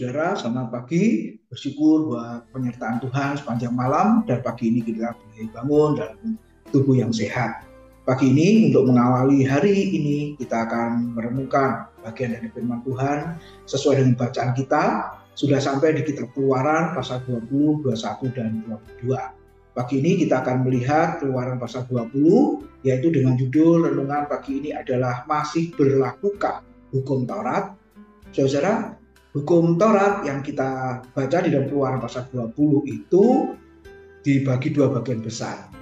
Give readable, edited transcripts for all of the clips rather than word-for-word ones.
Saudara, selamat pagi. Bersyukur buat penyertaan Tuhan sepanjang malam dan pagi ini kita boleh bangun dalam tubuh yang sehat. Pagi ini untuk mengawali hari ini kita akan merenungkan bagian dari firman Tuhan sesuai dengan bacaan kita. Sudah sampai di kitab Keluaran pasal 20, 21 dan 22. Pagi ini kita akan melihat Keluaran pasal 20 yaitu dengan judul renungan pagi ini adalah masih berlakukah hukum Taurat. Saudara, hukum Taurat yang kita baca di dalam Keluaran pasal 20 itu dibagi dua bagian besar.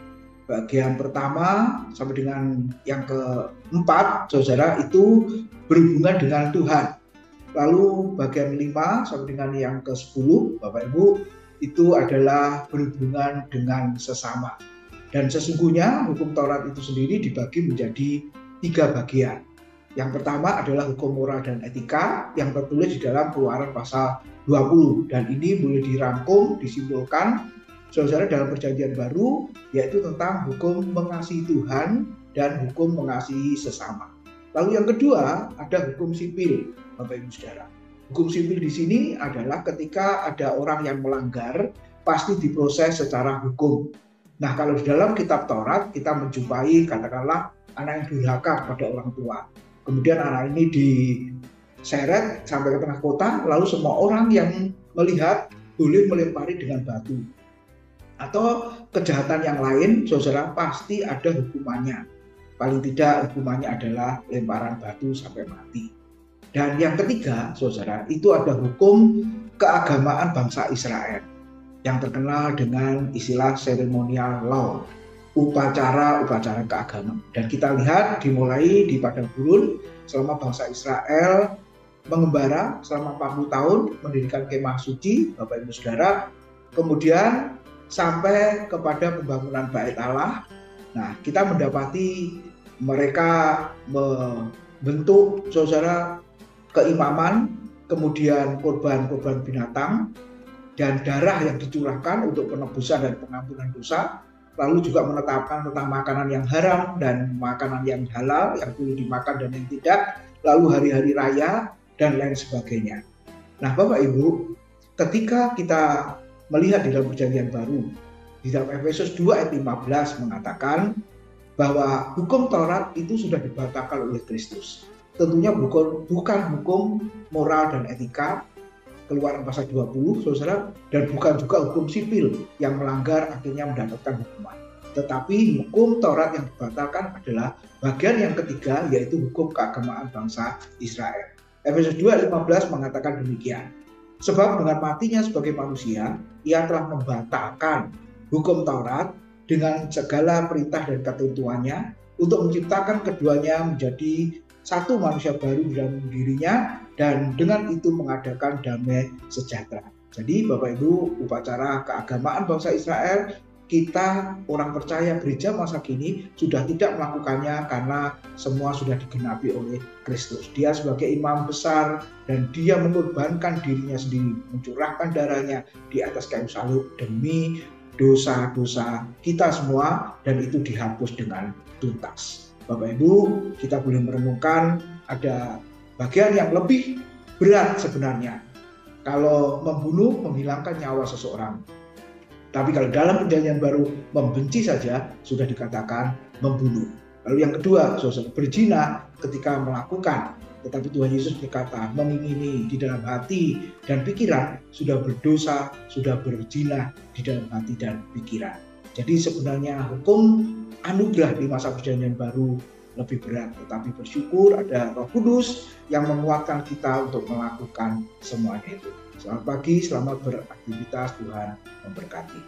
Bagian pertama sampai dengan yang keempat, saudara, itu berhubungan dengan Tuhan. Lalu bagian 5 sampai dengan yang ke-10, Bapak Ibu, itu adalah berhubungan dengan sesama. Dan sesungguhnya hukum Taurat itu sendiri dibagi menjadi 3 bagian. Yang pertama adalah hukum moral dan etika yang tertulis di dalam Keluaran pasal 20. Dan ini boleh dirangkum, disimpulkan, saudara, dalam perjanjian baru, yaitu tentang hukum mengasihi Tuhan dan hukum mengasihi sesama. Lalu yang kedua ada hukum sipil, Bapak Ibu Saudara. Hukum sipil di sini adalah ketika ada orang yang melanggar, pasti diproses secara hukum. Nah, kalau di dalam kitab Taurat kita menjumpai katakanlah anak yang durhaka kepada orang tua. Kemudian anak ini diseret sampai ke tengah kota, lalu semua orang yang melihat boleh melempari dengan batu. Atau kejahatan yang lain, saudara, pasti ada hukumannya. Paling tidak hukumannya adalah lemparan batu sampai mati. Dan yang ketiga, saudara, itu ada hukum keagamaan bangsa Israel yang terkenal dengan istilah ceremonial law, upacara keagamaan. Dan kita lihat dimulai di padang gurun selama bangsa Israel mengembara selama 40 tahun mendirikan kemah suci, Bapak Ibu Saudara, kemudian sampai kepada pembangunan Bait Allah. Nah, kita mendapati mereka membentuk, saudara, keimaman, kemudian korban-korban binatang, dan darah yang dicurahkan untuk penebusan dan pengampunan dosa. Lalu juga menetapkan tentang makanan yang haram dan makanan yang halal, yang boleh dimakan dan yang tidak. Lalu hari-hari raya dan lain sebagainya. Nah, Bapak Ibu, ketika kita melihat di dalam perjanjian baru, di dalam Efesus 2 ayat 15 mengatakan bahwa hukum Taurat itu sudah dibatalkan oleh Kristus. Tentunya bukan hukum moral dan etika, Keluaran pasal 20, saudara, dan bukan juga hukum sipil yang melanggar akhirnya mendapatkan hukuman. Tetapi hukum Taurat yang dibatalkan adalah bagian yang ketiga, yaitu hukum keagamaan bangsa Israel. Efesus 2:15 mengatakan demikian. Sebab dengan matinya sebagai manusia, ia telah membatalkan hukum Taurat dengan segala perintah dan ketentuannya untuk menciptakan keduanya menjadi satu manusia baru di dalam dirinya, dan dengan itu mengadakan damai sejahtera. Jadi Bapak Ibu, upacara keagamaan bangsa Israel, kita orang percaya gereja masa kini sudah tidak melakukannya karena semua sudah digenapi oleh Kristus. Dia sebagai imam besar dan dia mengorbankan dirinya sendiri, mencurahkan darahnya di atas kayu salib demi dosa-dosa kita semua, dan itu dihapus dengan tuntas. Bapak Ibu, kita boleh merenungkan ada bagian yang lebih berat sebenarnya. Kalau membunuh, menghilangkan nyawa seseorang. Tapi kalau dalam perjanjian baru, membenci saja sudah dikatakan membunuh. Lalu yang kedua, saudara, berzina ketika melakukan. Tetapi Tuhan Yesus berkata, mengingini di dalam hati dan pikiran sudah berdosa, sudah berzina di dalam hati dan pikiran. Jadi sebenarnya hukum anugerah di masa perjanjian baru lebih berat, tetapi bersyukur ada Roh Kudus yang menguatkan kita untuk melakukan semuanya itu. Selamat pagi, selamat beraktivitas, Tuhan memberkati.